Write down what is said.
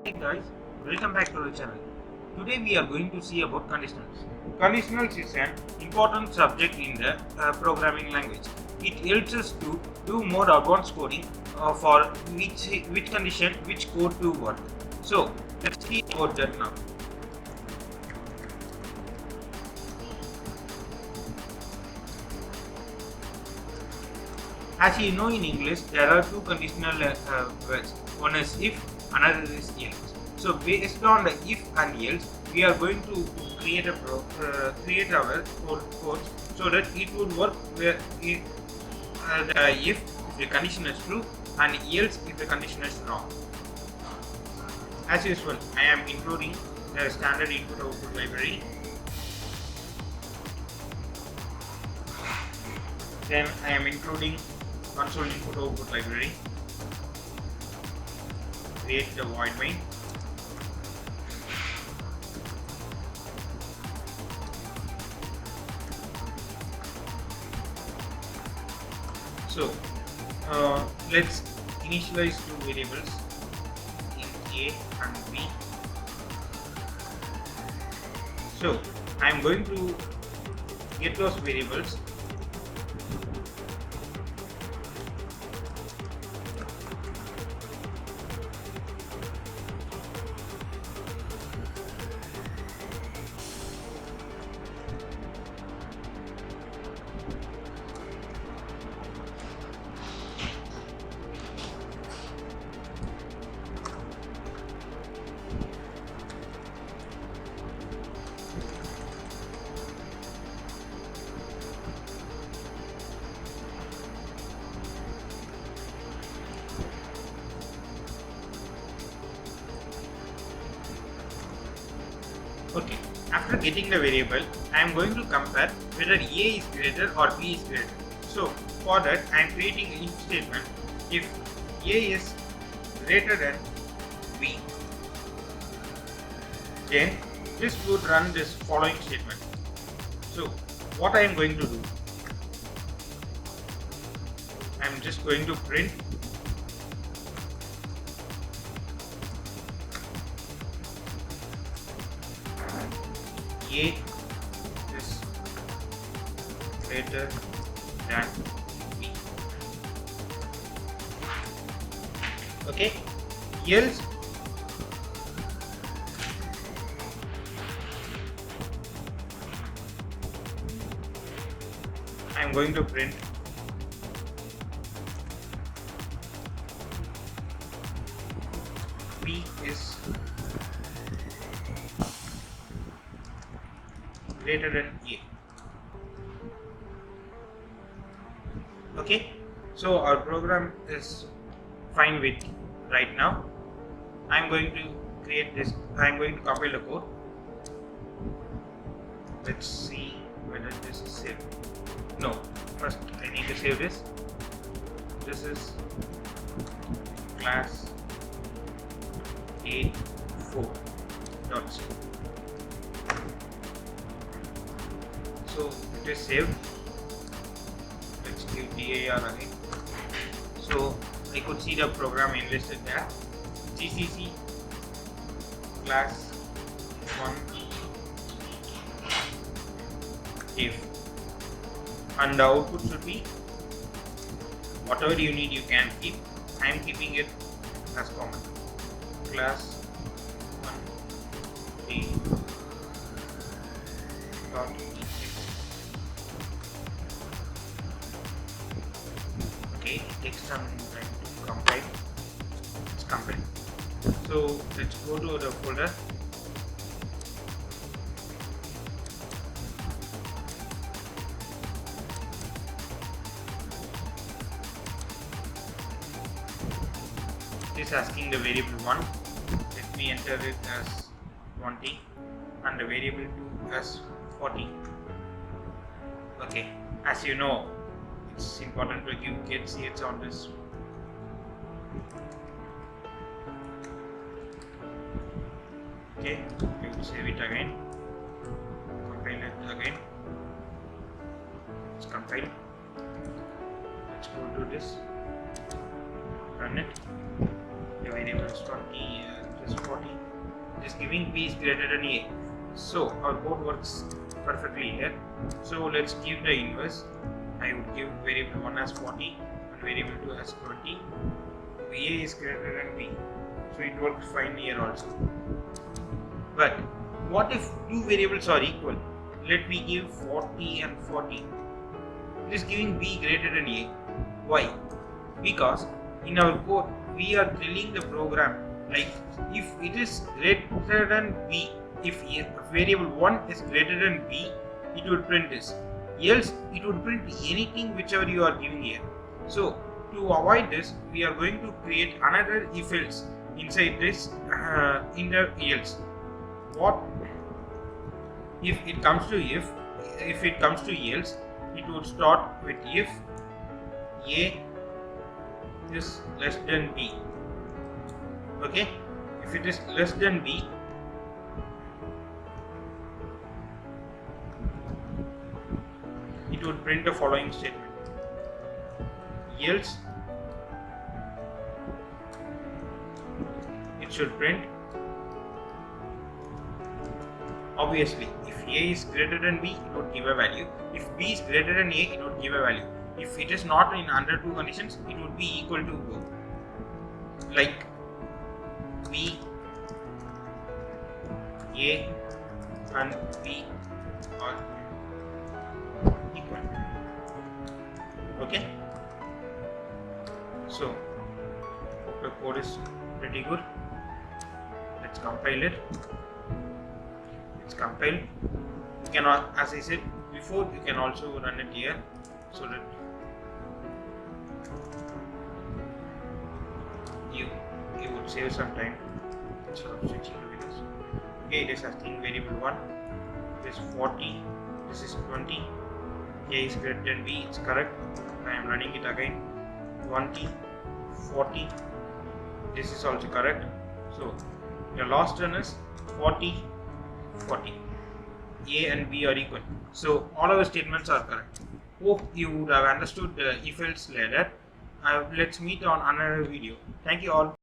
Hey guys, welcome back to the channel. Today we are going to see about conditionals. Conditionals is an important subject in the programming language. It helps us to do more advanced coding for which condition, which code to work. So let's see about that now. As you know, in English, there are two conditional words. One is if, another is else. So based on the if and else, we are going to create create our code so that it would work where if the condition is true and else if the condition is wrong. As usual, I am including the standard input-output library. Then I am including console input-output library. Create the void main. So let's initialize two variables in A and B. So I am going to get those variables. Okay, after getting the variable, I am going to compare whether A is greater or B is greater. So for that, I am creating an if statement. If A is greater than B, then this would run this following statement. So what I am going to do, I am just going to print A is greater than B. Okay, else I am going to print B is greater than A. Okay, so our program is fine with right now. I'm going to create this. I'm going to compile the code. Let's see whether this is saved. No, first I need to save this. This is class A4.c. So it is saved. Let's give dir again. So I could see the program enlisted there. GCC class 1 if, and the output should be whatever you need you can keep. I am keeping it as common. Class 1 a dot okay, it takes some time to compile. It's compiled. So let's go to the folder. It is asking the variable 1. Let me enter it as 20 and the variable 2 as 40. Okay, as you know, it's important to give get CH on this. Okay, we will save it again, compile it again. Let's compile. Let's go to this, run it. The variable is 20 and is 40. It is giving b is greater than a. So our code works perfectly here. So let's give the inverse. I would give variable 1 as 40 and variable 2 as 20. A is greater than b. So it works fine here also. But what if two variables are equal? Let me give 40 and 40. It is giving b greater than a. Why? Because in our code we are telling the program like if it is greater than b, if variable 1 is greater than b, it would print this. Else it would print anything whichever you are giving here. So to avoid this, we are going to create another if else inside this in the else. What if it comes to if it comes to else, it would start with if a is less than b. Okay, if it is less than b, it would print the following statement. Else it should print, obviously if a is greater than b, it would give a value. If b is greater than a, it would give a value. If it is not in under two conditions, it would be equal to both, like b, a and b are equal. Okay, so the code is pretty good. Let's compile it. It's compiled. You can, as I said before, you can also run it here so that you would save some time instead of switching to this. Okay, it is asking variable 1. This is 40. This is 20. A is greater than b. It's correct. I am running it again. 20, 40. This is also correct. So your last one is 40, 40. A and b are equal. So all our statements are correct. Hope you would have understood the if else ladder. Let's meet on another video. Thank you all.